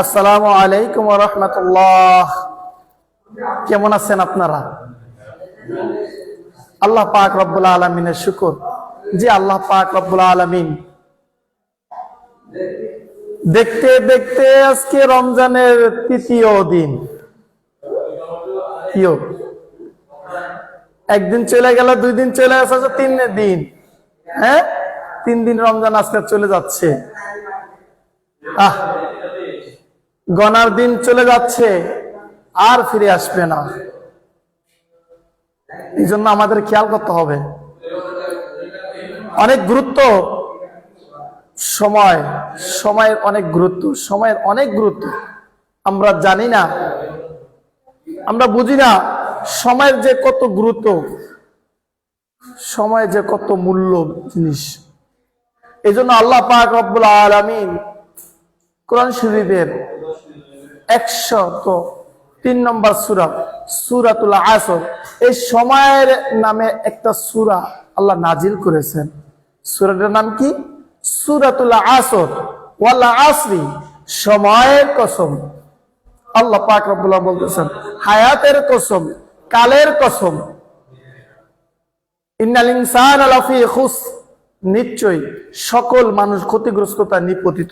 আসসালামু আলাইকুম ওয়া রাহমাতুল্লাহ। কেমন আছেন আপনারা? আল্লাহ পাক রব্বুল আলামিনের শুকর যে আল্লাহ পাক রব্বুল আলামিন দেখতে দেখতে আজকে রমজানের তৃতীয় দিন। একদিন চলে গেল, 2 দিন চলে আসছে, 3 দিন। হ্যাঁ, 3 দিন রমজান আজকে চলে যাচ্ছে। গনার দিন চলে যাচ্ছে, আর ফিরে আসবে না। এই জন্য আমাদের খেয়াল করতে হবে। অনেক গুরুত্ব সময়ের অনেক গুরুত্ব, সময়ের অনেক গুরুত্ব। আমরা জানি না, আমরা বুঝি না সময়ের যে কত গুরুত্ব, সময় যে কত মূল্য জিনিস। এই জন্য আল্লাহ পাক রব্বুল আলামিন কোরআন শরীফের 103 নম্বর সূরা, সূরাতুল আসর, এই সময়ের নামে একটা সূরা আল্লাহ নাজিল করেছেন। সূরাটার নাম কি? সূরাতুল আসর। ওয়াল আসরি, সময়ের কসম। আল্লাহ পাক রব্বুল আলামিন বলতেছেন, হায়াতের কসম, কালের কসম। ইন্নাল ইনসানা লাফি খুসর, নিশ্চয়ই সকল মানুষ ক্ষতিগ্রস্ততা নিপতিত।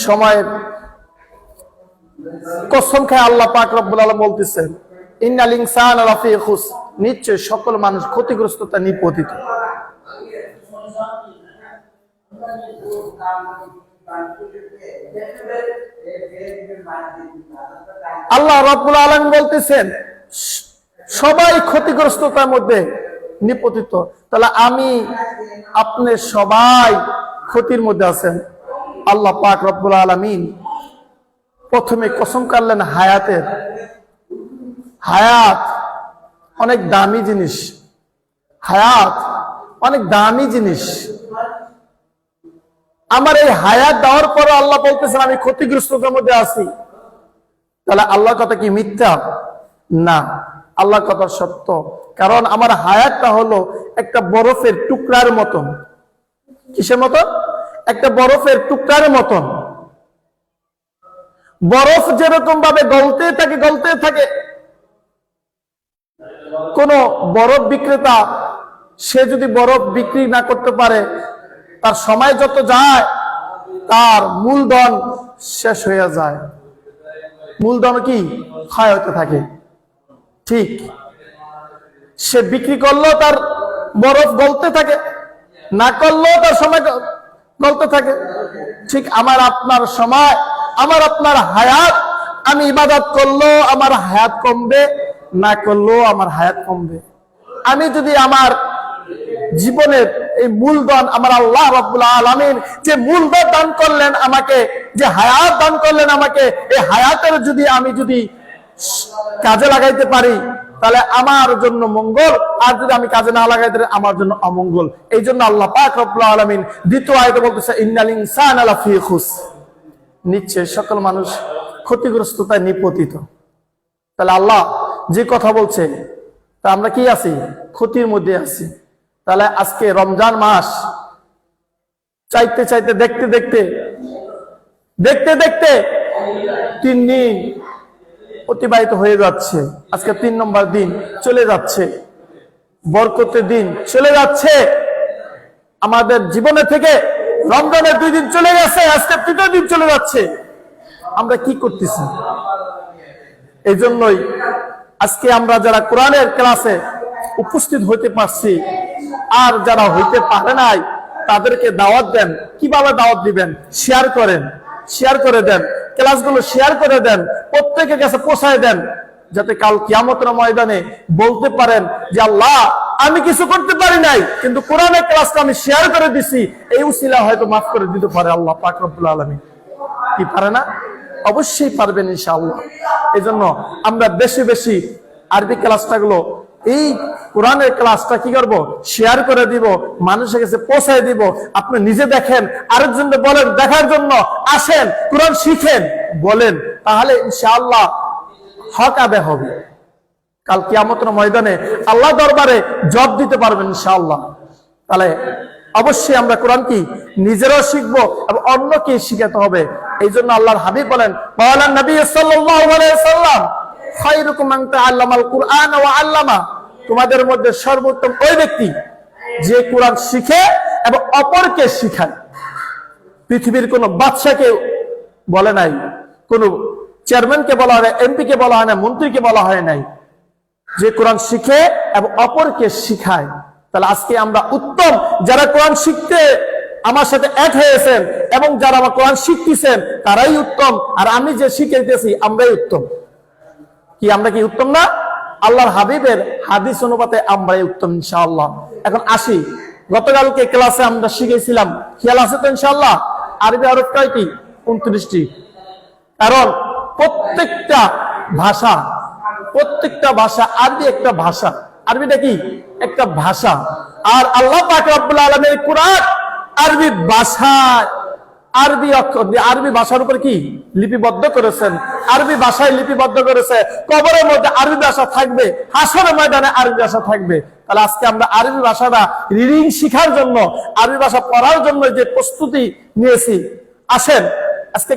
সময়ের কসম খায় আল্লাহ পাক রব্বুল আলামিন বলতেছেন, ইন্নাল ইনসানা লাফি খুসর, নিশ্চয়ই সকল মানুষ ক্ষতিগ্রস্ততা নিপতিত। আল্লাহ রাব্বুল আলামিন বলতেছেন সবাই ক্ষতিগ্রস্ততার মধ্যে নিপতিত। তাহলে আমি আপনি সবাই ক্ষতির মধ্যে আছেন। আল্লাহ পাক রব্বুল আলামিন প্রথমে কসম কাটলেন হায়াতের। হায়াত অনেক দামি জিনিস, হায়াত অনেক দামি জিনিস। আমার এই হায়াত দেওয়ার পরে আল্লাহ বলতেছেন আমি ক্ষতিগ্রস্ততার মধ্যে আছি। তাহলে আল্লাহর কথা কি মিথ্যা? না, আল্লাহর কথা সত্য। কারণ আমার হায়াতটা হলো একটা বরফের টুকরার মতন। কিসের মতন? একটা বরফের টুকরার মতন। বরফ যেরকম ভাবে গলতে থাকে, কোন বরফ বিক্রেতা সে যদি বরফ বিক্রি না করতে পারে, তার সময় যত যায় তার মূলধন শেষ হয়ে যায়। মূলধন কি ক্ষয় হতে থাকে। ঠিক, সে বিক্রি করলেও তার বরফ গলতে থাকে, না করলেও তার সময় গলতে থাকে। ঠিক আমার আপনার সময়, আমার আপনার হায়াত, আমি ইবাদত করলেও আমার হায়াত কমবে, না করলেও আমার হায়াত কমবে। আমি যদি আমার জীবনের এই মূলধন, আমার আল্লাহ রাব্বুল আলামিন যে মূলধন দান করলেন আমাকে, যে হায়াত দান করলেন আমাকে, এই হায়াতের আমি যদি কাজে লাগাইতে পারি তাহলে আমার জন্য মঙ্গল, আর যদি আমি কাজে না লাগাইতে পারি আমার জন্য অমঙ্গল। এই জন্য আল্লাহ পাক রব্বুল আলামিন দ্বিতীয় আয়াতে বলতেছে ইন্নাল ইনসানা লাফি খুসর, নিশ্চয় সকল মানুষ ক্ষতিগ্রস্ততায় নিপতিত। তাহলে আল্লাহ যে কথা বলছে তা আমরা কি আছি? ক্ষতির মধ্যে আছি। তাহলে আজকে রমজান মাস চাইতে চাইতে দেখতে দেখতে 3 দিন অতিবাহিত হয়ে যাচ্ছে। আজকে 3 নম্বর দিন চলে যাচ্ছে, বরকতের দিন চলে যাচ্ছে। আমাদের জীবনে থেকে রমজানের 2 দিন চলে গেছে, আজকে 3 দিন চলে যাচ্ছে। আমরা কি করতেছি? এই জন্যই আজকে আমরা যারা কোরআনের ক্লাসে উপস্থিত হইতে পারছি, আর যারা হইতে পারে নাই তাদেরকে দাওয়াত দেন। কিভাবে দাওয়াত দিবেন? শেয়ার করে দেন, ক্লাসগুলো শেয়ার করে দেন, প্রত্যেকের কাছে পৌঁছায় দেন, যাতে কাল কিয়ামতের ময়দানে বলতে পারেন যে আল্লাহ আমি কিছু করতে পারি নাই, কিন্তু কোরআনের ক্লাসটা আমি শেয়ার করে দিছি, এই উসিলা হয়তো মাফ করে দিতে পারে আল্লাহ পাক রব্বুল আলামিন। কি পারে না? অবশ্যই পারবেন ইনশাআল্লাহ। এই জন্য আমরা বেশি বেশি আরবি ক্লাসটাগুলো, এই কোরআনের ক্লাসটা কি করব? শেয়ার করে দিব, মানুষের কাছে পৌঁছায় দিব। আপনি নিজে দেখেন, আরেকজনকে বলেন দেখার জন্য, আসেন কোরআন শিখেন, বলেন, তাহলে ইনশাআল্লাহ হক আদায় হবে। কাল কিয়ামতের ময়দানে আল্লাহ দরবারে জবাব দিতে পারবেন ইনশাআল্লাহ। তাহলে অবশ্যই আমরা কোরআন কি নিজেরাও শিখবো এবং অন্যকে শিখাতে হবে। এই জন্য আল্লাহর হাবিব বলেন, বলেন নবী সাল্লাল্লাহু আলাইহি সাল্লাম, খায়রুকুম মান তাআল্লামাল কুরআন ওয়া আল্লামা, তোমাদের মধ্যে সর্বোত্তম ওই ব্যক্তি যে কোরআন শিখে এবং অপরকে শিখায়। পৃথিবীর কোন বাদশাকে বলে নাই, কোন চেয়ারম্যানকে বলা হয়, এমপি কে বলা হয় না, মন্ত্রীকে বলা হয় নাই, যে কোরআন শিখে এবং অপরকে শিখায়। তাহলে আজকে আমরা উত্তম, যারা কোরআন শিখতে আমার সাথে এক হয়েছেন এবং যারা আমার কোরআন শিখতেছেন তারাই উত্তম, আর আমি যে শিখাইতেছি আমরাই উত্তম। কি আমরা কি উত্তম না? আল্লাহর হাবিবের হাদিস অনুপাতে আমরাই উত্তম ইনশাআল্লাহ। এখন আসি, গতকালকে ক্লাসে আমরা শিখেছিলাম, খেয়াল আছে তো ইনশাআল্লাহ, আরবি হরফ কয়টি? 29টি। কারণ প্রত্যেকটা ভাষা আরবি একটা ভাষা, আরবিটা কি একটা ভাষা। আর আল্লাহ পাক রব্বুল আলামিন কুরআন আরবি ভাষায়, আরবি ভাষার উপর কি লিপিবদ্ধ করেছেন, আরবি ভাষায় লিপিবদ্ধ করেছে। কবরের মধ্যে আরবি ভাষা থাকবে, হাসরের ময়দানে আরবি ভাষা থাকবে। তাহলে আজকে আমরা আরবি ভাষাটা রিডিং শেখার জন্য, আরবি ভাষা পড়ার জন্য যে প্রস্তুতি নিয়েছি, আসেন আজকে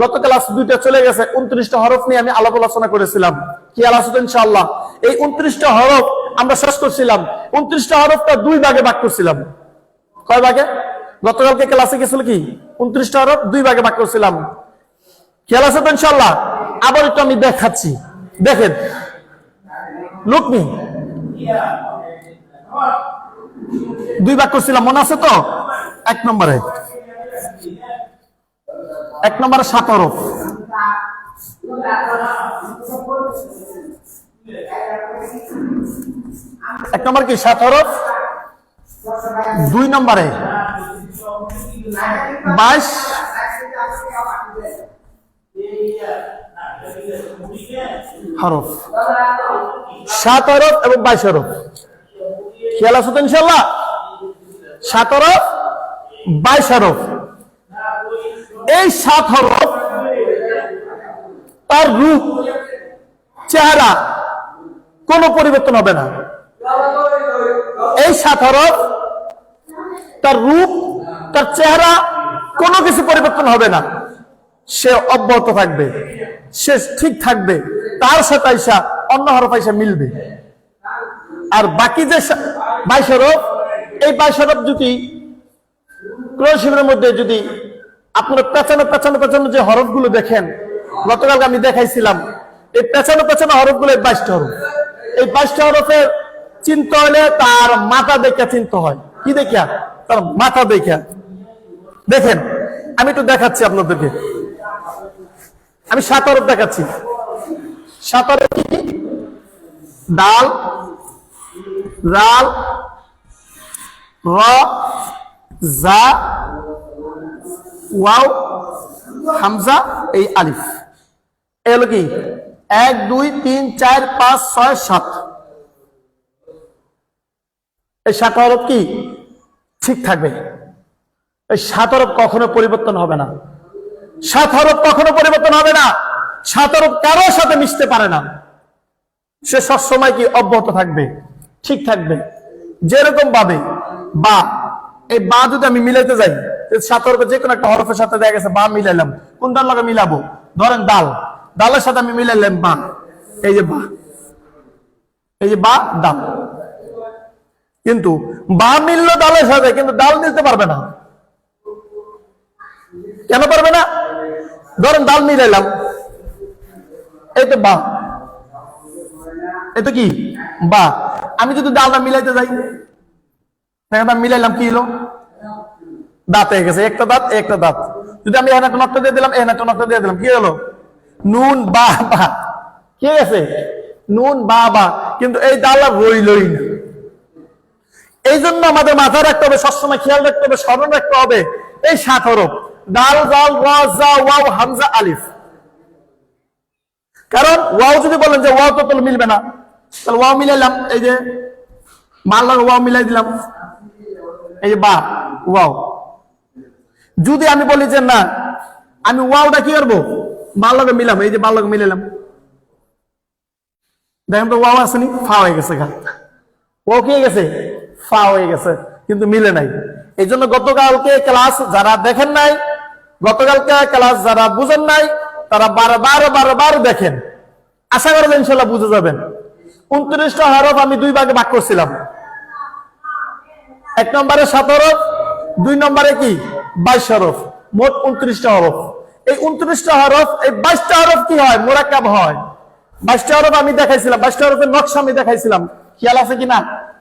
গত ক্লাস 2টা চলে গেছে, 29টা হরফ নিয়ে আমি আলাপ আলোচনা করেছিলাম। কি আলোচনা ইনশাআল্লাহ? এই 29টা হরফ আমরা শেষ করছিলাম। 29টা হরফটা 2 ভাগে ভাগ করছিলাম। কয় ভাগে? গতকালকে ক্লাসে গেছিল কি 29টা হরফ 2 ভাগে ভাগ করছিলাম। খেয়াল আছে তো ইনশাআল্লাহ? আবার একটু আমি দেখাচ্ছি, দেখেন, লুক মি, 2 ভাগ করছিলাম, মনে আছে তো? 1 নম্বরে 7 হরফ, 1 নম্বর কি 7 হরফ, 2 নম্বরে 22 হরফ, 7 হরফ এবং 22 হরফ। খেয়াল আছে তো ইনশাআল্লাহ? 7 হরফ 22 হরফ। এই 7 হরফ তার রূপ, চেহারা কোনো পরিবর্তন হবে না। এই 7 হরফ তার রূপ, তার চেহারা কোনো কিছু পরিবর্তন হবে না। সে অব্যাহত থাকবে, সে ঠিক থাকবে, তার সাথে আইসা অন্য হরফ আইসা মিলবে। আর বাকি যে 22 হরফ, এই 22 হরফ যদি কোরআন শরীফের মধ্যে যদি আপনারা পেছানো যে হরফগুলো দেখেন, গতকাল আমি দেখাইছিলাম, এই পেছানো হরফগুলো 22টা হরফ। এই 22টা হরফের চিন্তা হলে তার মাথা দেখে চিন্তা হয়। কি দেখিয়া? তার মাথা দেখে। দেখেন, আমি একটু দেখাচ্ছি আপনাদেরকে, আমি 7 হরফ দেখাচ্ছি। 7 হরফ কি? দাল, রাল, র, জা, ওয়াও, হামজা, এই আলিফ। এই হলো কি 1 2 3 4 5 6 7। এই 7 হরফ কি ঠিক থাকবে। এই 7 হরফ কখনো পরিবর্তন হবে না। 7 হরফ কখনো পরিবর্তন হবে না। 7 হরফ কারোর সাথে মিশতে পারে না। সে সবসময় কি অব্যাহত থাকবে, ঠিক থাকবে। যেরকম ভাবে বা, এই বা যদি আমি মিলাইতে যাই, 7 হরফের যে কোনো একটা হরফের সাথে দেখা গেছে বা মিলাইলাম, কোনটার লগে মিলাবো? ধরেন ডাল, ডালের সাথে আমি মিলাইলাম বা, এই যে বা, এই যে বা ডাল। কিন্তু বা মিললো ডালের সাথে, কিন্তু ডাল মিলতে পারবে না। কেন পারবে না? ধরেন ডাল মিলাইলাম, এই তো বা, এটা কি বা। আমি যদি ডালটা মিলাইতে যাই, মিলাইলাম, কি হলো? দাঁত হয়ে গেছে, একটা দাঁত একটা দাঁত। যদি আমি এখানে একটা নকটা দিয়ে দিলাম, এখানে একটা নকটা দিয়ে দিলাম, কি হলো? নুন বা বা, কি গেছে? নুন বা বা। কিন্তু এই ডাল আর রইলই না। এই জন্য আমাদের মাথায় রাখতে হবে, সবসময় খেয়াল রাখতে হবে, স্মরণ রাখতে হবে, এই 7 হরফ দাল, জাল, রা, জা, ওয়াও, হামজা, আলিফ। কারণ ওয়াও যদি বলেন যে ওয়াও তো মিলবে না, তাহলে ওয়াও মিলাইলাম, এই যে মাল্লার ওয়াও মিলাই দিলাম, এই যে বা ওয়াও। যদি আমি বলি যে না, আমি ওয়াওটা কি করবো? মাল্লাকে মিলাম, এই যে মাল্লাকে মিলাইলাম, দেখেন তো ওয়াও আসেনি, ফা হয়ে গেছে। ও কি হয়ে গেছে? ফা হয়ে গেছে, কিন্তু মিলে নাই। এই জন্য গতকালকে ক্লাস যারা দেখেন নাই, গতকালকে ক্লাস যারা বুঝেন নাই, তারা বারবার দেখেন, আশা করেন ইনশাল্লাহ বুঝে যাবেন। 29টা হরফ আমি দুই ভাগে ভাগ করছিলাম। 1 নম্বরে 7 হরফ, 2 নম্বরে কি 22 হরফ, মোট 29টা হরফ। এই 29টা হরফ, এই 22টা হরফ কি হয়? মোরাক্কাব হয়। 22টা হরফ আমি দেখাইছিলাম, 22টা হরফের নকশা আমি দেখাইছিলাম, খেয়াল আছে কিনা?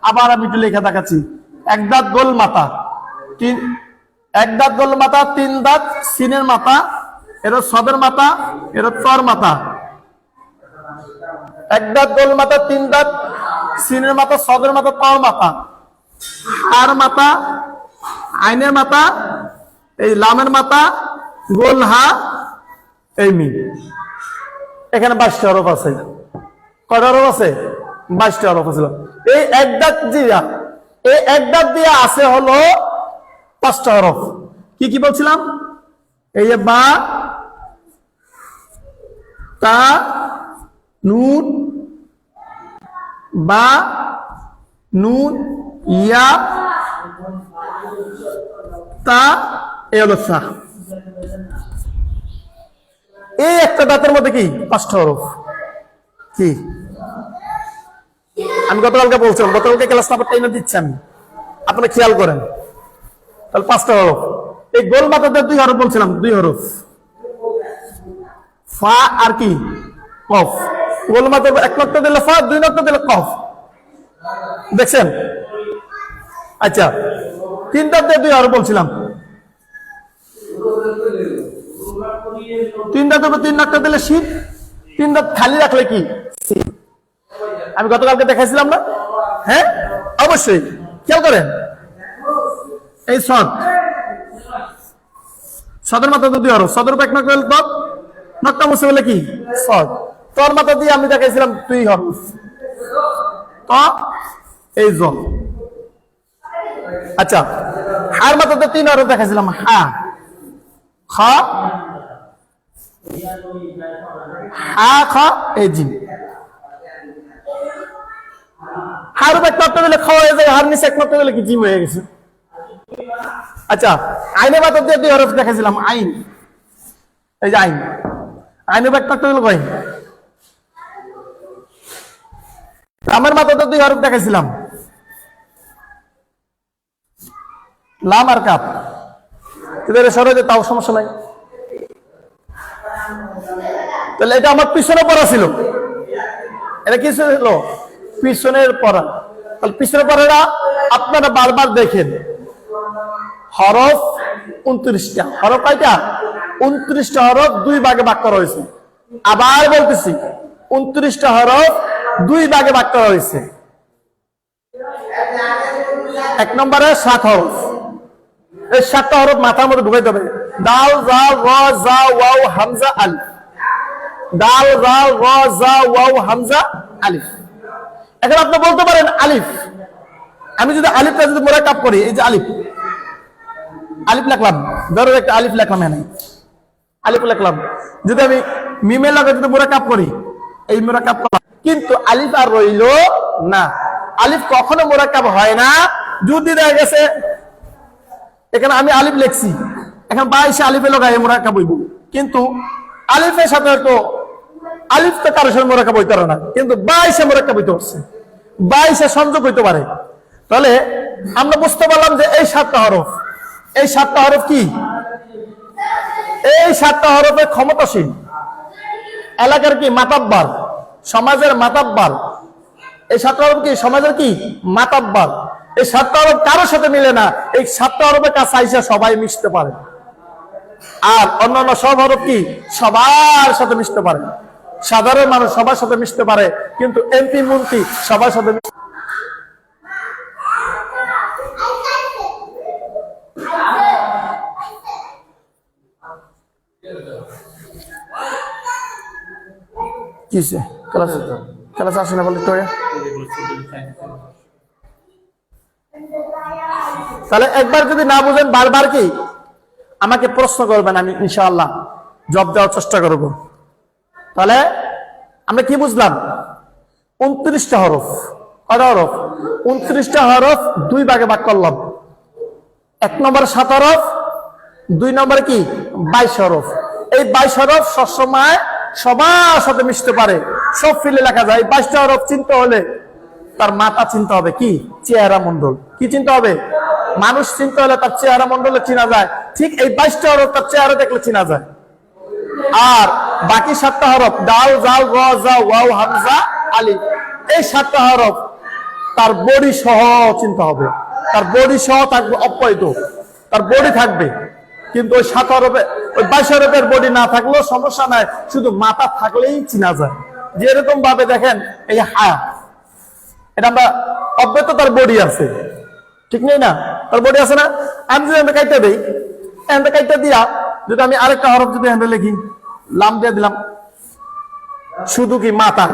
আবার আমি একটু লেখা দেখাচ্ছি। 1 দাঁত গোল মাথা, 1 দাঁত গোল মাথা, 3 দাঁত সিনের মাথা, এরা সদের মাথা, এরা তর মাথা। 1 দাঁত গোল মাথা, 3 দাঁত সিনের মাথা, সদের মাথা, তর মাথা, আর মাথা, আইনের মাথা, এই লামের মাথা, গোল হা, এই মি। এখানে 22টা হরফ আছে। কয়টা হরফ আছে? 22টা হরফ আছে। এই 1 দাঁত দিয়া, এই 1 দাঁত দিয়া আছে হলো 5টা হরফ। কি কি বলছিলাম? এই যে বা, তা, নুন, বা, নুন, ইয়া, তা, এই হলো সা। এই একটা দাঁতের মধ্যে কি 5টা হরফ। কি আমি গতকালকে বলছিলাম, গতকালকে ক্লাস নাম্বার 10 দিচ্ছি আমি, আপনারা খেয়াল করেন। তাহলে 5টা হরফ। এই গোল মাথাতে 2 হরফ বলছিলাম, 2 হরফ, ফা আর কি কফ। গোল মাথার 1 নক্তা দিলে ফা, 2 নক্তা দিলে কফ। দেখছেন? আচ্ছা, 3 দাঁত দিয়ে 2 হরফ বলছিলাম। 3 দাঁতের উপর 3 নক্তা দিলে শীত, 3 দাঁত খালি রাখলে কি? আমি গতকালকে দেখাইছিলাম না? হ্যাঁ, অবশ্যই খেয়াল করেন। এই সদ, সদের মাথা তো 2 হরফ, সদের উপর 1 নক্তা দিলে তদ, নক্তা মুছে বলে কি? সদ। তর মাথা দিয়ে আমি দেখাইছিলাম 2 হরফ, ত, এই জ। আচ্ছা, হার মাথাতে 3 হরফ দেখাইছিলাম, হা, খ, হা, খ, এই জিম। হার উপর 1 নক্তা দিলে খ হয়ে যায়, হার নিচে 1 নক্তা দিলে কি জিম হয়ে গেছে। আচ্ছা, আইনের মাথা দিয়ে 2 হরফ দেখাইছিলাম, আইন, এই যে আইন। আইনের উপর 1 নক্তা দিলে কই? লামের মাথাতে 2 হরফ দেখাইছিলাম, লাম আর কাপ। এদের সরে তাও সমস্যা নাই। তাহলে এটা আমার পিছনে পড়া ছিল, এটা কি ছিল? পিছনের পড়া। তাহলে পিছনের পড়াটা আপনারা বারবার দেখেন। হরফ 29টা। হরফ কয়টা? 29টা হরফ 2 ভাগে ভাগ করা হয়েছে। আবার বলতেছি, 29টা হরফ 2 ভাগে ভাগ করা হয়েছে। 1 নম্বরে 7 হরফ। এই 7টা হরফ মাথার মধ্যে ঢুকাইতে হবে। দাল, জাল, র, জা, ওয়াও, হামজা, আলিফ। দাল, জাল, র, জা, ওয়াও, হামজা, আলিফ। এখন আপনি বলতে পারেন আলিফ। আমি যদি আলিফটা যদি মোরাক্কাব করি, এই যে আলিফ, আলিফ লিখলাম, ধরো একটা আলিফ লিখলাম, এখানে আলিফ লিখলাম। যদি আমি মিমের লগে যদি মোরাক্কাব করি, এই মোরাক্কাব করলাম, কিন্তু আলিফ আর রইল না। আলিফ কখনো মোরাক্কাব হয় না। যদি দেখা গেছে এখানে আমি আলিফ লিখছি, এখন 22 আলিফে লাগাই মোরাক্কাব হইব, কিন্তু আলিফের সাথে তো আলিফ তো কারোর সাথে মোরাক্কাব হইতে পারে না, কিন্তু 22 মোরাক্কাব হইতে পারছে, 22 সংযোগ হইতে পারে। তাহলে আমরা বুঝতে পারলাম যে এই 7টা হরফ, এই 7টা হরফ কি? এই 7টা হরফের ক্ষমতাশীল, এলাকার কি মাতাব্বার, সমাজের মাতাব্বার। এই 7টা হরফ কি সমাজের কি মাতাব্বার। এই 7টা হরফ কারোর সাথে মিলে না, এই 7টা হরফের কাছে আইসা সবাই মিশতে পারে। আর অন্যান্য সব হরফ কি সবার সাথে মিশতে পারে। সাধারণ মানুষ সবার সাথে মিশতে পারে, কিন্তু এমপি মন্ত্রী সবার সাথে কিসে ক্লাস আসে না বলে তো। তাহলে একবার যদি না বুঝেন বারবার কি আমাকে প্রশ্ন করবেন, আমি ইনশাআল্লাহ জবাব দেওয়ার চেষ্টা করব। তাহলে আমরা কি বুঝলাম? 29টা হরফ। কয়টা হরফ? 29টা হরফ 2 ভাগে ভাগ করলাম। 1 নম্বরে 7 হরফ, 2 নম্বরে কি 22 হরফ। এই 22 হরফ সবসময় সবার সাথে মিশতে পারে, সব ফিলে লেখা যায়। এই 22টা হরফ চিনতে হলে তার মাথা চিনতে হবে, কি চেহারা মন্ডল। কি চিনতে হবে? মানুষ চিনতে হলে তার চেহারা মন্ডলে চিনা যায়, ঠিক এই 22টা হরফ তার চেহারা দেখলে চিনা যায়। আর বাকি 7টা হরফ দাল, জাল, র, জা, ওয়াও, হামজা, আলিফ, এই 7টা হরফ তার বডি সহ চিনতে হবে। তার বডি সহ থাকবে, অব্যয়িত তার বডি থাকবে, কিন্তু ওই 7 হরফে, ওই 22 হরফের বডি না থাকলেও সমস্যা নাই, শুধু মাথা থাকলেই চিনা যায়। যেরকম ভাবে দেখেন এই হা, এটা আমরা অব্যয়িত, তার বডি আছে, ঠিক নেই না? তার বডি আছে না? আমি যদি আমরা কাইটা দিই, এখানটা কাইটা দিয়া যদি আমি আরেকটা হরফ যদি এখানে লিখি, লাম দিয়ে দিলাম, শুধু কি মাথা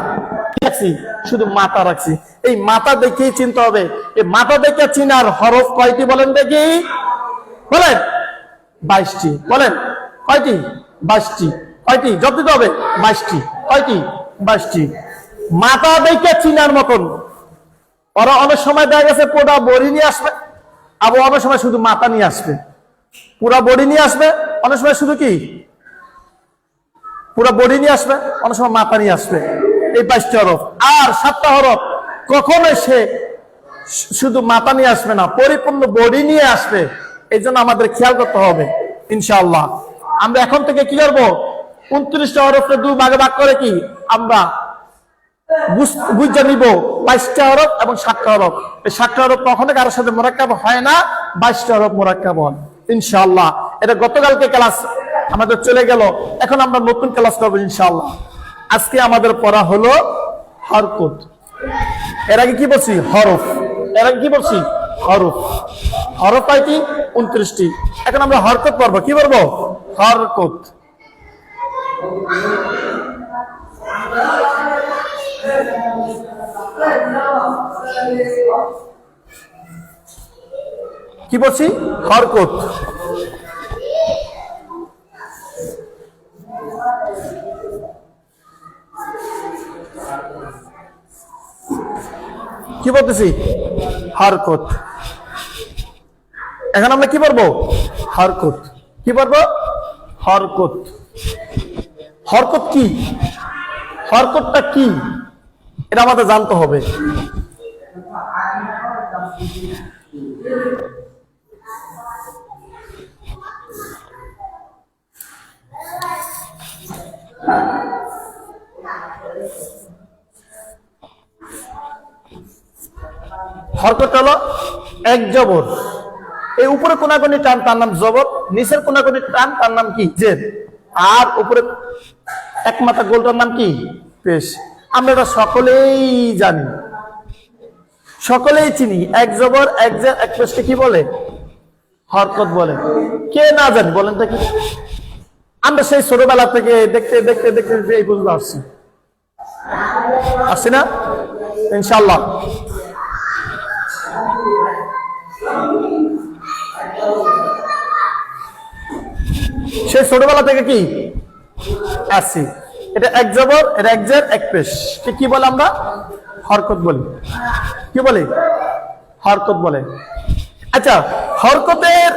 রাখছি, শুধু মাথা রাখছি। এই মাথা দেখেই চিনতে হবে। এই মাথা দেখে চিনার হরফ কয়টি বলেন দেখি? বলেন 22টি। বলেন কয়টি? 22টি। কয়টি? জব দিতে হবে 22টি। কয়টি? 22টি। মাথা দেখে চিনার মতন। ওরা অনেক সময় দেখা গেছে পুরা বডি নিয়ে আসবে, আবার অনেক সময় শুধু মাথা নিয়ে আসবে। পুরা বডি নিয়ে আসবে, অনেক সময় শুধু কি পুরা বডি নিয়ে আসবে, অনেক সময় মাথা নিয়ে আসবে। এই 22টা হরফ। আর 7টা হরফ কখনোই সে শুধু মাথা নিয়ে আসবে না, পরিপূর্ণ বডি নিয়ে আসবে। এই জন্য আমাদের খেয়াল করতে হবে। ইনশাআল্লাহ আমরা এখন থেকে কি করবো? 29টা হরফকে 2 ভাগে ভাগ করে কি আমরা বুঝে নিব 22টা হরফ এবং 7টা হরফ। এই 7টা হরফ কখনো কারোর সাথে মোরাক্কাব হয় না, 22টা হরফ মোরাক্কাব হয় ইনশাআল্লাহ। এটা গতকালকে ক্লাস আমাদের চলে গেল, এখন আমরা নতুন ক্লাস করবো ইনশাআল্লাহ। আজকে আমাদের পড়া হলো হরকত। এর আগে কি বলছি? হরফ। এর আগে কি বলছি? হরফ। হরফ কয়টি? 29টি। এখন আমরা হরকত পড়বো। কি পড়বো? হরকত। কি বলছি? হরকত। কি বলতেছি? হরকত। এখন আমরা কি পড়বো? হরকত। কি পড়বো? হরকত। হরকত কি? হরকতটা কি এটা আমাদের জানতে হবে। হরকত হলো এক জবর, এই উপরে কোনাকুনি টান তার নাম জবর, নিচের কোনাকুনি টান তার নাম কি? জের। আর উপরে এক মাথা গোলটার নাম কি? পেশ। আমরা এটা সকলেই জানি, সকলেই চিনি। এক জবর, এক জের, এক পেশকে কি বলে? হরকত বলে। কে না জানি বলেন তো কি? আমরা সেই ছোটবেলা থেকে দেখতে দেখতে দেখতে এই পর্যন্ত আসছি না ইনশাআল্লাহ। সেই ছোটবেলা থেকে কি আসছি। এটা এক জবর, এটা এক জের, এক পেশ, কি বলে? আমরা হরকত বলি। কি বলি? হরকত বলে। আচ্ছা, হরকতের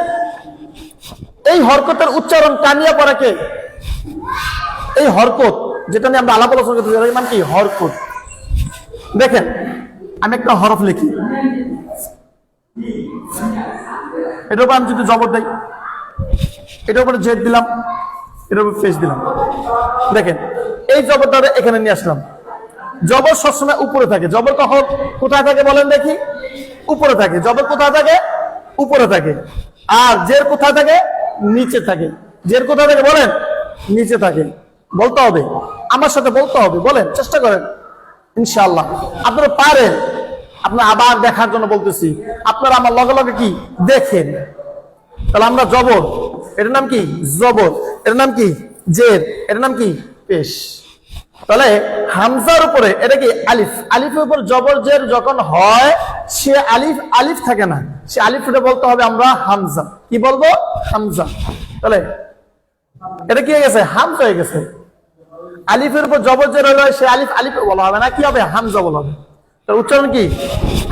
এই হরকতের উচ্চারণ টানিয়া পড়াকে এই হরকত যেটা নিয়ে আমরা আলাপ আলোচনা করতে চাই, নাম কি? হরকত। দেখেন আমি একটা হরফ লিখি, এটার উপর আমি যদি জবর দেই, এটার উপরে জেদ দিলাম, এটার উপর পেশ দিলাম। দেখেন এই জবরটা এখানে নিয়ে আসলাম। জবর সবসময় উপরে থাকে। জবর কখন কোথায় থাকে বলেন দেখি? উপরে থাকে। জবর কোথায় থাকে? উপরে থাকে। আর জের কোথায় থাকে? নিচে থাকে। জের কোথায় থাকে বলেন? নিচে থাকে। বলতে হবে, আমার সাথে বলতে হবে। বলেন, চেষ্টা করেন ইনশাআল্লাহ আপনারা পারেন। আপনার আবার দেখার জন্য বলতেছি, আপনারা আমার লগে লগে কি দেখেন। তাহলে আমরা জবর, এটার নাম কি? জবর। এটার নাম কি? জের। এটার নাম কি? পেশ। তাহলে হামজার উপরে এটা কি? আলিফ। আলিফের উপর জবর জের যখন হয়, সে আলিফ আলিফ থাকে না, সে আলিফটা বলতে হবে আমরা হামজা। কি বলবো? হামজা। তাহলে এটা কি হয়ে গেছে? হামজা হয়ে গেছে। আলিফের উপর জবর যে রইল সে আলিফ আলিফ বলা হবে না, কি হবে? হামজা বলা হবে। তার উচ্চারণ কি?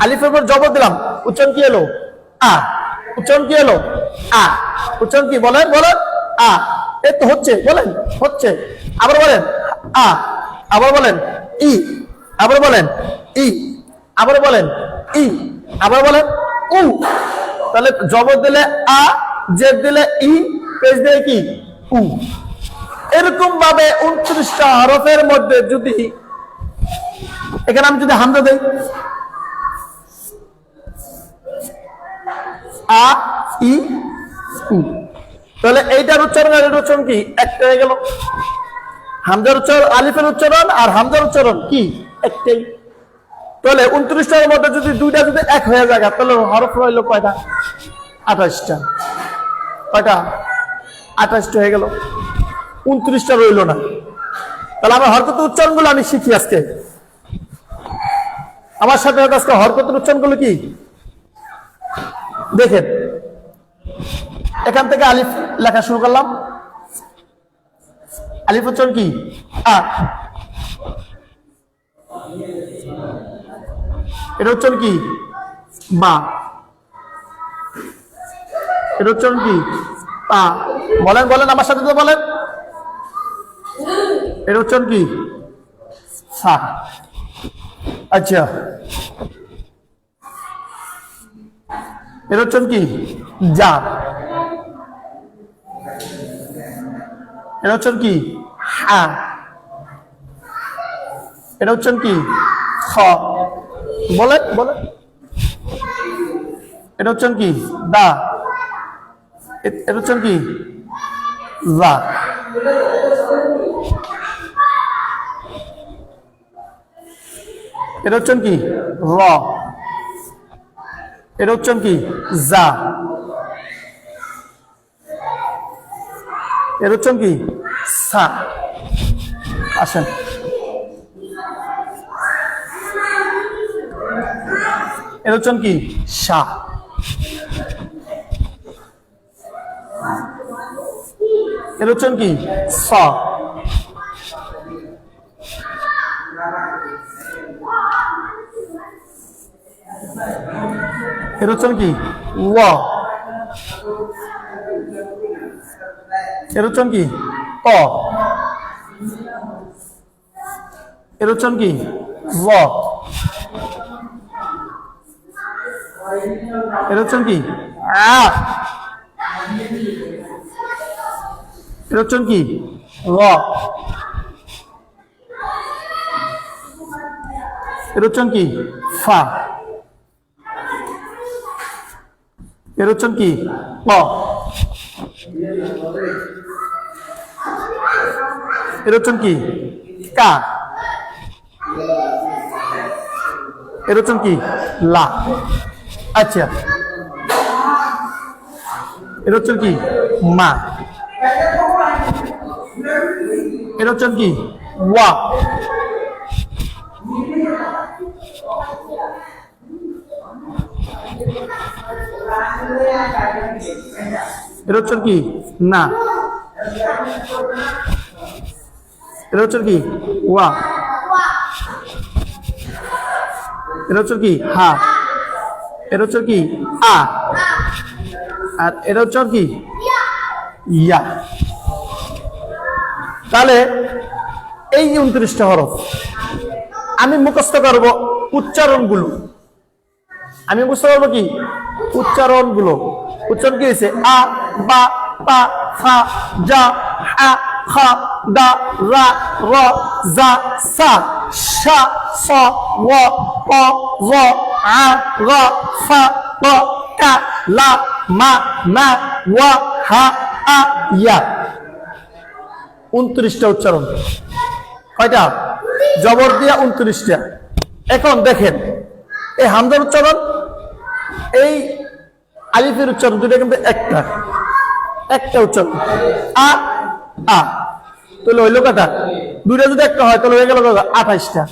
আলিফের উপর জবর দিলাম, উচ্চারণ কি এলো? আ। উচ্চারণ কি এলো? আ। উচ্চারণ কি বলেন? বলেন আ। এই তো হচ্ছে, বলেন হচ্ছে। আবার বলেন আ। আবার বলেন ই। আবার বলেন ই। আবার বলেন ই। আবার বলেন উ। তাহলে জবর দিলে আ, জের দিলে ই, পেশ দিলে কি? উ। এরকম ভাবে 29টা হরফের মধ্যে যদি এখানে আমি যদি হামজা দেই, আ ই উ, তাহলে এইটার উচ্চারণ আর এটার উচ্চারণ কি? একটা হয়ে গেল। হামজার উচ্চারণ, আলিফের উচ্চারণ আর হামজার উচ্চারণ কি? একটাই। তাহলে 29টার মধ্যে যদি দুইটা যদি এক হয়ে যায় তাহলে হরফ রইল কয়টা? 28টা। কয়টা? 28টা হয়ে গেল, 29টা রইল না। তাহলে আমার হরকতের উচ্চারণগুলো আমি শিখি আজকে। আমার সাথে আজকে হরকতের উচ্চারণগুলো কি দেখেন। এখান থেকে আলিফ লেখা শুরু করলাম। আলিফ উচ্চারণ কি? আ। এটা উচ্চারণ কি? বা। এটা উচ্চারণ কি? পা। বলেন বলেন আমার সাথে তো বলেন। এটা উচ্চারণ কি? সা। আচ্ছা, এটা উচ্চারণ কি? যা। এটা উচ্চারণ কি? হা। এটা উচ্চারণ কি? খ। বলেন বলেন। এটা উচ্চারণ কি? দা। এটা উচ্চারণ কি? যা। এটা উচ্চারণ কি? র। এটা উচ্চারণ কি? যা। এর উচ্চারণ কি? সা। আসেন, এর উচ্চারণ কি? সা। এর উচ্চারণ কি? স। এর উচ্চারণ কি? ও। এর উচ্চারণ কি? ক। এর উচ্চারণ কি? জ। এর উচ্চারণ কি? আ। এর উচ্চারণ কি? র। এর উচ্চারণ কি? ফা। এর উচ্চারণ কি? ক। এর উচ্চারণ কি? কা। এর উচ্চারণ কি? লা। আচ্ছা, এর উচ্চারণ কি? মা। এর উচ্চারণ কি? ওয়া। এর উচ্চারণ কি? না। এর উচ্চারণ কি? ওয়া। এর উচ্চারণ কি? হা। এর উচ্চারণ কি? আ। আর এর উচ্চারণ কি? ইয়া। তাহলে এই 29টা হরফ আমি মুখস্থ করব উচ্চারণগুলো। আমি মুখস্থ করবো কি? উচ্চারণগুলো। উচ্চারণ কি হয়েছে? আ, বা, পা, ফা, জা, হা, খা, দা, রা, র, জা, সা, শা, স, ও, ক, গ, আ, গ, ফা, ক, কা, লা, মা, না, ওয়া, হা, আ, ইয়া। 29টা উচ্চারণ। কয়টা? জবর দিয়া 29টা। এখন দেখেন এই হামজার উচ্চারণ, এই আলিফের উচ্চারণ দুটো কিন্তু একটা একটা উচ্চারণ। আ আ তাহলে হইল কটা? দুইটা যদি একটা হয় তাহলে হয়ে গেল 28টা।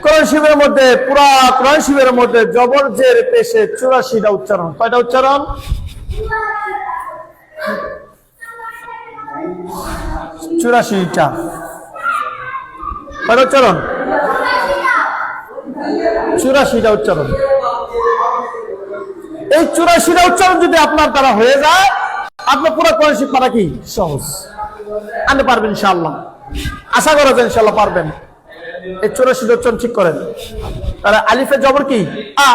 কোরআন শরীফের মধ্যে, পুরা কোরআন শরীফের মধ্যে জবর জের পেশে 84টা উচ্চারণ। কয়টা উচ্চারণ? 84টা। কয়টা উচ্চারণ? 84টা উচ্চারণ। এই 84টা উচ্চারণ যদি আপনার দ্বারা হয়ে যায়, আপনার পুরো কোরআন শিক্ষাটা কি সহজ, আনতে পারবেন ইনশাআল্লাহ। আশা করা যায় ইনশাআল্লাহ পারবেন। এই 84টা উচ্চারণ ঠিক করেন। তাহলে আলিফে জবর কি আ,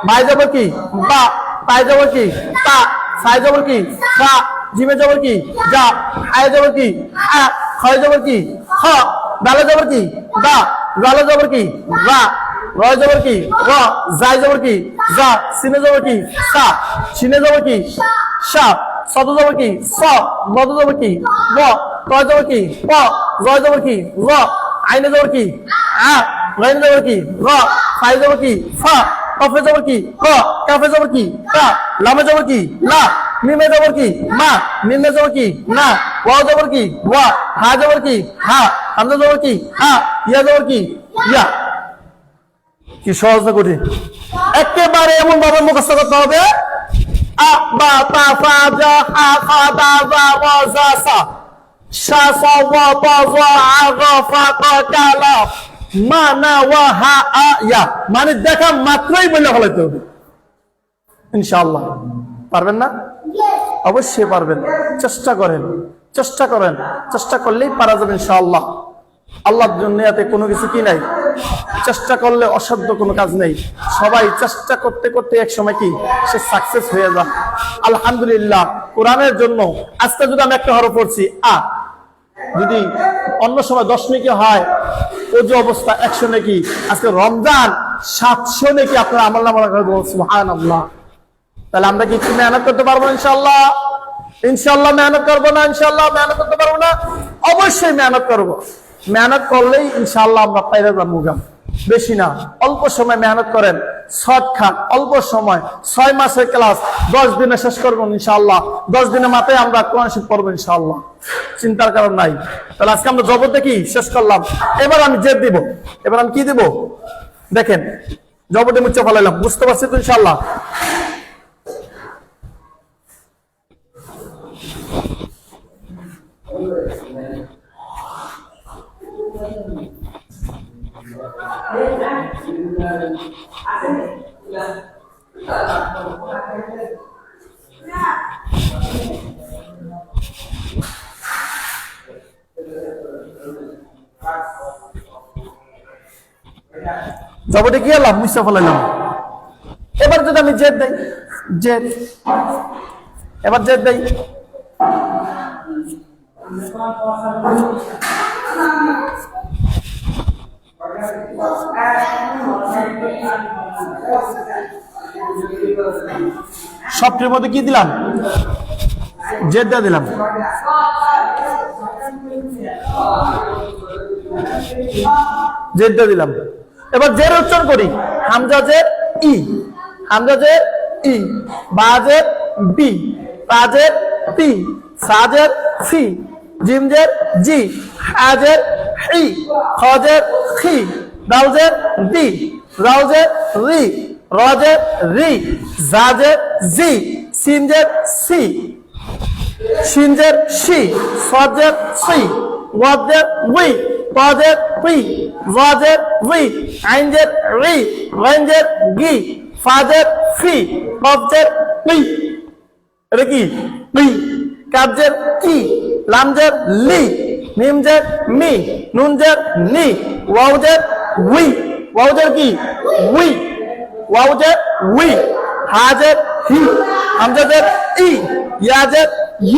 বাই জবর কি বা, তাই জবর কি তা, সাই জবর কি সা, জিমে জবর কি যা, আয় জবর কি আ, খয় জবর কি খ, দালে জবর কি দা, জালে জবর কি রা, রয় জবর কি র, জাই জবর কি যা, সিনে জবর কি সা, সিনে জবর কি সা, সদ জবর কি স, মদ জবর কি ম, তয় জবর কি প, জয় জবর কি র, আইনে জবর কি আ, গাইনে জবর কি র, ফাই জবর কি ফা, কফে জবর কি ক, কাফে জবর কি কা, লামে জবর কি লা, মিমে জবর কি মা, মিমে জবর কি না, ওয়া জবর কি ওয়া, হা জবর কি হা, হামজা জবর কি হা, ইয়া জবর কি ইয়া। কি সহজ না কঠিন? একেবারে এমন ভাবে মুখস্থ করতে হবে। আ বা তা ফা জা হা খা দা যা ওয়া জা সা, শা সা ওয়া তা যা আ গা ফা কা কা লা, মা না ওয়া হা আ ইয়া। মানে দেখা মাত্রই বলে ফেলাইতে হবে ইনশাআল্লাহ। পারবেন না? অবশ্যই পারবেন। চেষ্টা করেন, চেষ্টা করেন, চেষ্টা করলেই পারা যাবে ইনশাআল্লাহ। আল্লাহর দুনিয়াতে কোনো কিছু কি নাই, চেষ্টা করলে অসাধ্য কোনো কাজ নেই। সবাই চেষ্টা করতে করতে এক সময় কি সে সাকসেস হয়ে যায়। আলহামদুলিল্লাহ, কোরআনের জন্য আজকে যদি আমি একটা হরফ পড়ছি আ, যদি অন্য সময় 10 নেকি হয়, ওযু অবস্থা 100 নেকি, আজকে রমজান 700 নেকি আপনার আমল নামা করে দেবো। সুবহানাল্লাহ। তাহলে আমরা কি একটু মেহনত করতে পারবো ইনশাআল্লাহ? ইনশাআল্লাহ মেহনত করবো না? ইনশাআল্লাহ মেহনত করতে পারবো না? অবশ্যই মেহনত করবো। মেহনত করলেই ইনশাআল্লাহ আমরা পাইরে যাবো। বেশি না, অল্প সময় মেহনত করেন, শর্টকাট অল্প সময়, 6 মাসের ক্লাস 10 দিনে শেষ করবো ইনশাআল্লাহ। 10 দিনের মাথায় আমরা কোরআন শরীফ পড়বো ইনশাআল্লাহ, চিন্তার কারণ নাই। তাহলে আজকে আমরা জবরতে কি শেষ করলাম। এবার আমি জেদ দিব। এবার আমি কি দিব দেখেন, জবরতে মুচ্ছে ফেলাইলাম। বুঝতে পারছি তো ইনশাআল্লাহ? জবরটা কি আল্লাহ মুছে ফেলাইলাম। এবার যদি আমি জেদ দেই, জেদ, এবার জেদ দেই, সবটির মধ্যে কি দিলাম? জেদ দিলাম। জেদ দিলাম। এবার জের উচ্চারণ করি। হামজা জের ই, হামজা জের ই, বা জের বি, তা জের তি, সা জের সি, জিম জের জি, হা জের হি, খ জের খি, দাল জের দি, রাও জের রি, র জের রি, জা জের জি, সিন জের সি, শিন জের শি, সদ জের সি, ওয়াদ জের উই, তা জের পি, রা জের রি, আইন জের রি, গাইন জের গি, ফা জের ফি, কফ জের পি, এটা কি পি, কাফ জের কি, লাম জের লি, মিম জের মি, নুন জের নি, ওয়াও জের উই, ওয়াও জের কি উই, ওয়াও জের উই, হা জের হি, হামজা জের ই, ইয়া জের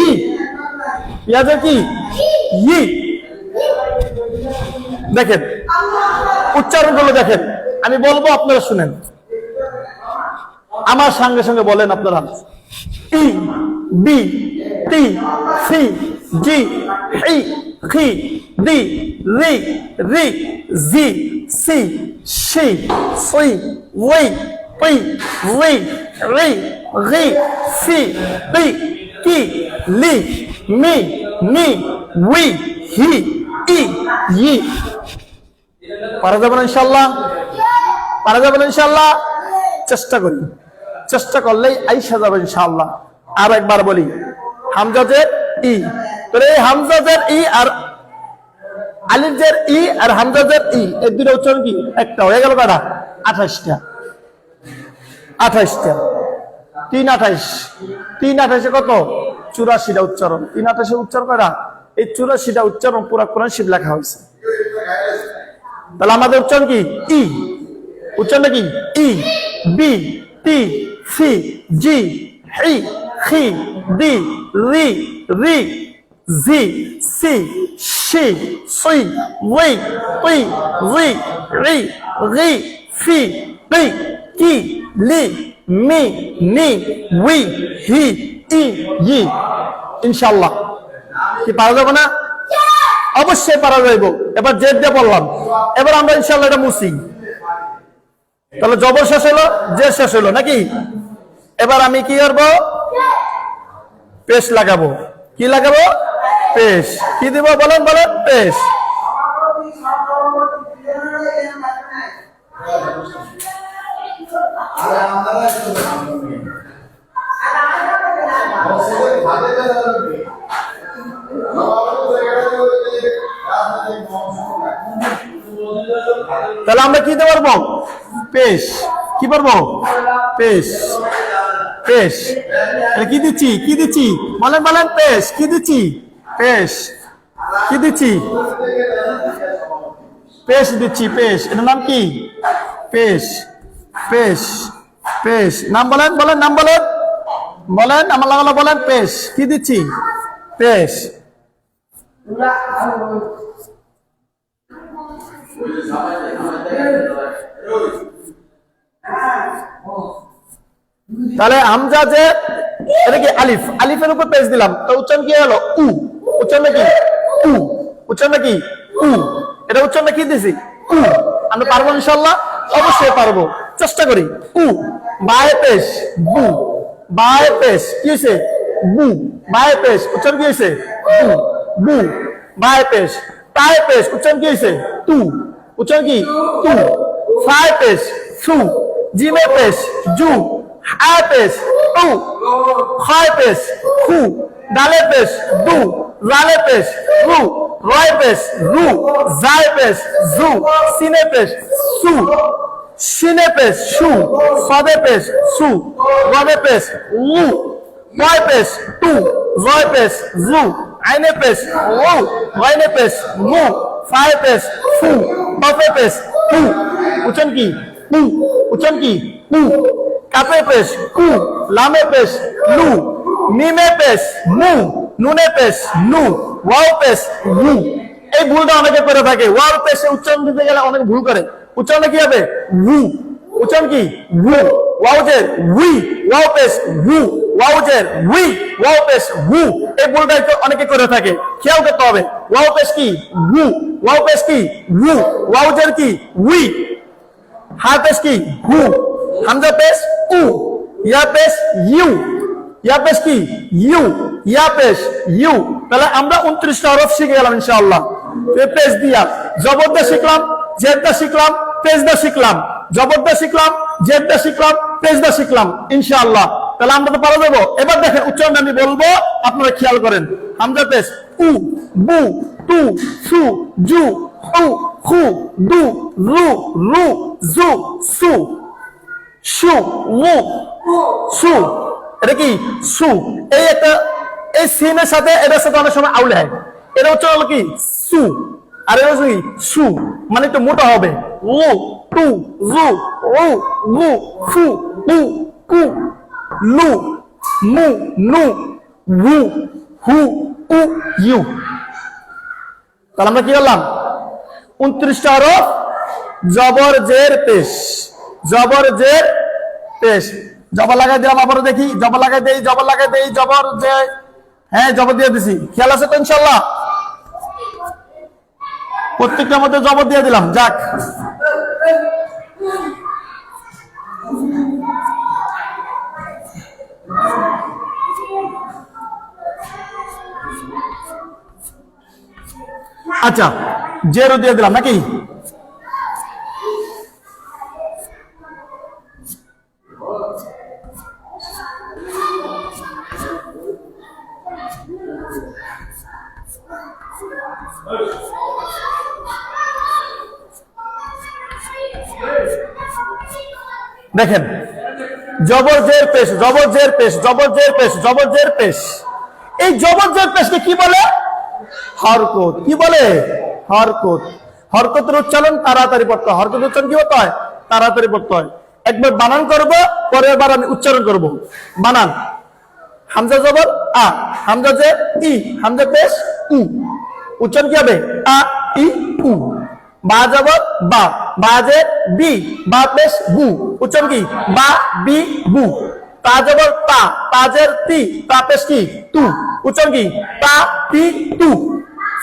ই, ইয়া জের কি ই। দেখেন উচ্চারণ গুলো দেখেন, আমি বলবো আপনারা শুনেন, আমার সঙ্গে সঙ্গে বলেন আপনারা। ই, বি, টি, সি, জি, হি, খি, দি, রি, রি, জি, সি, শি, সুই, ওই, পি, রি, রি, রি, সি, পি, কি, লি, মি, নি, উই, হি, ই, ই। পারা যাবে না ইনশাআল্লাহ? পারা যাবে না ইনশাআল্লাহ? চেষ্টা করি, চেষ্টা করলেই আইসা যাবে ইনশাআল্লাহ। আর একবার বলি, হামজা জের ই, তাহলে এই হামজা জের ই আর আলিফ জের ই আর হামজা জের ই, এই দুটো উচ্চারণ কি একটা, হয়ে গেল কটা? 28টা। 28টা, 3 28, 3 28 কত? 84টা উচ্চারণ। 3 28 উচ্চারণ করা, এই 84টা উচ্চারণ পুরা কোরআন শরীফ লেখা হয়েছে। তাহলে আমাদের উচ্চারণ কি? ই। উচ্চারণ কি? ই, বি, টি, সি, জি, হি, খি, ডি, রি, রি, জি, সি, শি, সুই, ওই, উই, রি, রি, রি, ফি, পি, কি, লি, মি, নি, উই, হি, ই, ই। ইনশাআল্লাহ কি পারা যাবে না? অবশ্যই পারা যাইব। এবার জেদ দিয়ে বললাম, এবার আমরা ইনশাআল্লাহ এটা মুছি। তাহলে জবর শেষ হলো, যে শেষ হলো নাকি? এবার আমি কি করব? পেশ লাগাবো। কি লাগাবো? পেশ। কি দিব বলেন, বলেন? পেশ। তাহলে আমরা কি দিতে পারবো? পেশ। কি পারবো? পেশ। পেশ। কি দিচ্ছি? কি দিচ্ছি? বলেন, বলেন? পেশ। কি দিচ্ছি? পেশ। কি দিচ্ছি? পেশ দিচ্ছি। পেশ। এটার নাম কি? পেশ। পেশ। পেশ। নাম বলেন, বলেন? নাম বলেন, বলেন? আমার লাগালো বলেন। পেশ। কি দিচ্ছি? পেশ। তাহলে হামজা যে এটা কি আলিফ, আলিফের উপর পেশ দিলাম, তো উচ্চারণ কি হলো? উ। উচ্চারণ কি? উ। উচ্চারণ কি? উ। এটা উচ্চারণ কি দিছি? উ। আমরা পারবো ইনশাআল্লাহ? অবশ্যই পারবো, চেষ্টা করি। উ। বায়ে পেশ, বু। বায়ে পেশ কি হয়েছে? বু। বায়ে পেশ উচ্চারণ কি হয়েছে? বু। বু। বায়ে পেশ। তায়ে পেশ উচ্চারণ কি হয়েছে? তু। উচ্চারণ কি? তু। ফায়ে পেশ, সু। জিমে পেশ, জু। হায় পেশ, টু। খয় পেশ, খু। ডালে পেশ, দু। রালে পেশ, রু। রয় পেশ, রু। জায় পেশ, জু। সিনে পেশ, সু। শিনে পেশ, সু। সদে পেশ, সু। রবে পেশ, লু। রয় পেশ, টু। রয় পেশ, জু। আইনে পেশ, লু। রয়নে পেশ, মু। ফায়ে পেশ, ফু। কফে পেশ, কু। উচ্চারণ কি? কু। উচ্চারণ কি? কু। কাপে পেশ, কু। লামে পেশ, লু। মিমে পেশ, মু। নুনে পেশ, নু। ওয়াও পেশ, রু। এই ভুলটা অনেকে করে থাকে। ওয়াও পেশে উচ্চারণ দিতে গেলে অনেকে ভুল করে। উচ্চারণ কি হবে? রু। উচ্চারণ কি? রু। ওয়াও যে উই। ওয়াও পেশ, রু। ওয়াও যে উই। ওয়াও পেশ, রু। এই ভুলটা অনেকে করে থাকে, খেয়াল করতে হবে। ওয়াও পেশ কি? রু। ওয়াও পেশ কি? রু। ওয়াও যে কি? উই। হা পেশ কি? হু। হামজা পেশ, উ। ইয়া পেশ, ইউ। ইয়া পেশ কি? ইউ। ইয়া পেশ, ইউ। তাহলে আমরা 29টা হরফ শিখে গেলাম ইনশাআল্লাহ। পেশ দিয়া জবরদা শিখলাম, জেদদা শিখলাম, পেশদা শিখলাম। জবরদা শিখলাম, জেদদা শিখলাম, পেশদা শিখলাম ইনশাআল্লাহ। তাহলে আমরা তো পারা যাবো। এবার দেখেন উচ্চারণ আমি বলবো, আপনারা খেয়াল করেন। হামজা পেশ, উ। বু। তু। সু। জু। হু। খু। দু। রু। রু। জু। সু। সু। মু। সু। এটা কি? সু। এই একটা, এই সিনের সাথে এটার সাথে অনেক সময় আউলে হয়। এটা হচ্ছে হলো কি? সু। আর এটা হচ্ছে কি? সু। মানে একটু মোটা হবে। উ। টু। রু। উ। রু। ফু। উ। কু। লু। মু। নু। রু। হু। উ। ইউ। তাহলে আমরা কি করলাম? 29টা হরফ জবর জের পেশ। জবর জের পেশ। জবর লাগাই দিলাম, আবারও দেখি। জবর লাগাই দেই, জবর লাগাই দেই, জবর যে, হ্যাঁ জবর দিয়ে দিছি। খেয়াল আছে তো ইনশাআল্লাহ? প্রত্যেকটার মধ্যে জবর দিয়ে দিলাম। যাক, আচ্ছা, জেরও দিয়ে দিলাম নাকি? দেখেন, জবর জের পেশ, জবর জের পেশ, জবর জের পেশ, জবর জের পেশ। এই জবর জের পেশকে কি বলে? হরকত। কি বলে? হরকত। হরকতের উচ্চারণ তাড়াতাড়ি পড়তে হয়। হরকতের উচ্চারণ কি হতে হয়? তাড়াতাড়ি পড়তে হয়। একবার বানান করব, পরের বার আমি উচ্চারণ করব। বানান, হামজা জবর আ, হামজা জের ই, হামজা পেশ উ। উচ্চারণ কি হবে? আ ই উ। বা জবর বা, বা জের বি, বা পেশ বু। উচ্চারণ কি? বা বি বু। তা জবর তা, তা জের তি, তা পেশ কি? তু। উচ্চারণ কি? তা তি তু।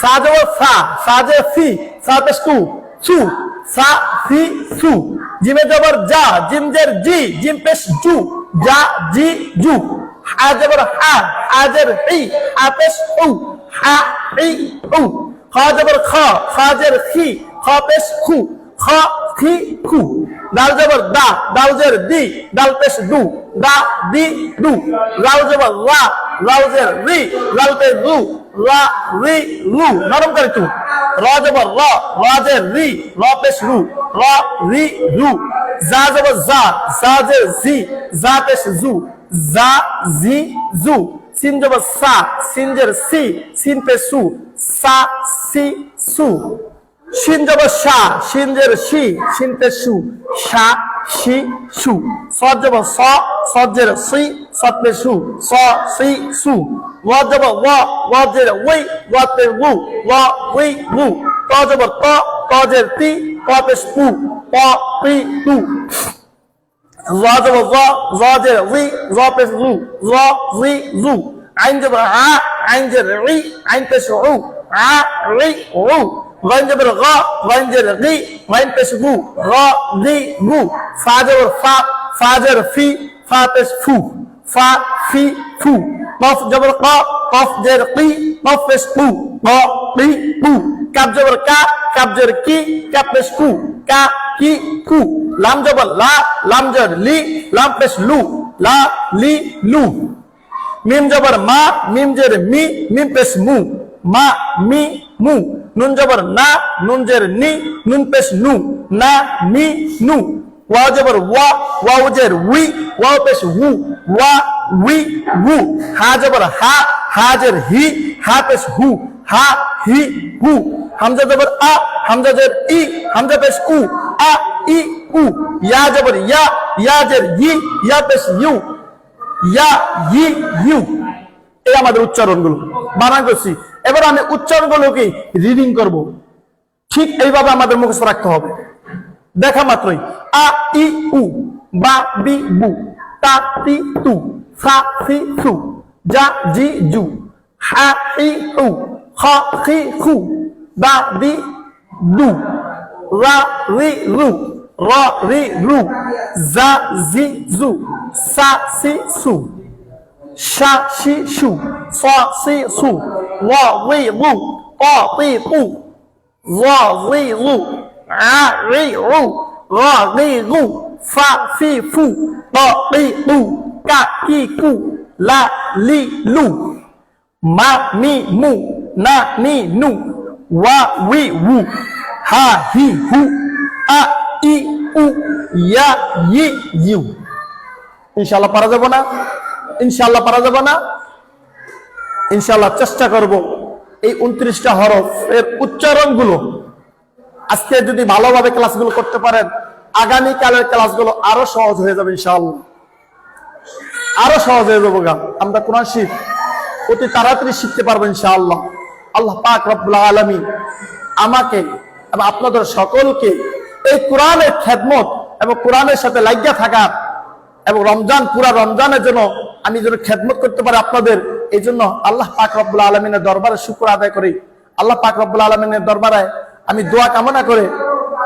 সা জবর সা, সা জের সি, সা পেশ কু, সু। সা সি সু। জিমে জবর যা, জিম জের জি, জিম পেশ জু, যা জি জু। হা জবর হা, হা জের হি, হা পেশ উ, হা হি উ। খা জবর খা, খা জের খি, খা পেশ খু, খা খি খু। দাল জবর দা, দাল জের দি, দাল পেশ দু, দা দি দু। রাও জবর রা, রাও জের রি, রাল পেশ রু, রা রি রু। নরম করে তু। রা জবর রা, রা জের রি, রা পেশ রু, রা রি রু। জা জবর জা, জা জের জি, জা পেশ জু, জা জি জু। সিন জবর সা, সিন জের সি, সিন পেশ সু, সা সি সু। শিন জবর শা, শিন জের শি, শিন পেশ সু, শা শি সু। সদ জবর স, সদ জের সি, সদ পেশ সু, স সি সু। ওয়া জবর ওয়া, ওয়া জের ওই, ওয়া পেশ গু, ওয়া উই গু। ত জবর ত, ত জের তি, ত পেশ পু, প পি তু। জ জবর জ, জ জের রি, জ পেশ রু, জ রি রু। আইন জবর আ, আইন জের রি, আইন পেশ উ, আ রি উ। غين جبر غا، غين جر غي، غين পেশ গু, غا غي গু। ফা জবর ফা, ফা জের ফি, ফা পেশ ফু, ফা ফি ফু। কফ জবর ক, কফ জের কি, কফ পেশ কু, ক কি কু। কাপ জবর কা, কাপ জের কি, কাপ পেশ কু, কা কি কু। লাম জবর লা, লাম জের লি, লাম পেশ লু, লা লি লু। মিম জবর মা, মিম জের মি, মিম পেশ মু, মা মি মু। নুন জবর না, নুন জের নি, নুন পেশ নু, না নি নু। ওয়া জবর ওয়া, ওয়াও জের উই, ওয়াও পেশ হু, ওয়া উই হু। হা জবর হা, হা জের হি, হা পেশ হু, হা হি হু। হামজা জবর আ, হামজা জের ই, হামজা পেশ উ, আ ই উ। ইয়া জবর ইয়া, ইয়া জের ই, ইয়া পেশ ইউ, ইয়া ই ইউ। এই আমাদের উচ্চারণগুলো বানান করছি। এবার আমি উচ্চারণগুলোকে রিডিং করব। ঠিক এইভাবে আমাদের মুখস্থ রাখতে হবে। দেখা মাত্রই আ ই উ, বা বি বু, তা তি তু, সা সি সু, যা জি জু, হা ই উ, খ খি খু, দা দি দু, রা রি রু, র রি রু, যা জি জু, সা সি সু, শা শি শু, স সি সু, ল রি রু, ক তি তু, র রি রু, আ রি রু, র রি রু, ফা ফি ফু, ত তি তু, কা কি কু, লা লি লু। মা মি মু, না নি নু, ওয়া we uh, Ha he who, a E uh, yeah E you. ইনশাআল্লাহ পারা যাব না? ইনশাআল্লাহ পারা যাব না? ইনশাআল্লাহ চেষ্টা করব এই 29টা হরফ এর উচ্চারণগুলো আজকে যদি ভালোভাবে ক্লাসগুলো করতে পারেন, আগামী কালের ক্লাসগুলো আরো সহজ হয়ে যাবে ইনশাআল্লাহ। আরো সহজ হয়ে যাবে। আমরা কোরআন শরীফ অতি তাড়াতাড়ি শিখতে পারবো ইনশাআল্লাহ। আল্লাহ পাক রব্বুল আলামিন আমাকে এবং আপনাদের সকলকে এই কোরআনের খেদমত এবং কোরআনের সাথে লাগিয়ে থাকার এবং রমজান, পুরা রমজানের জন্য আমি যেন খেদমত করতে পারি আপনাদের, এই জন্য আল্লাহ পাক রব্বুল আলামিনের দরবারে শুকর আদায় করি। আল্লাহ পাক রব্বুল আলামিনের দরবারে আমি দোয়া কামনা করে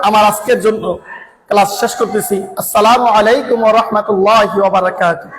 আমার আজকের জন্য ক্লাস শেষ করতেছি। আসসালামু আলাইকুম ওয়া রাহমাতুল্লাহি ওয়া বারাকাতুহু।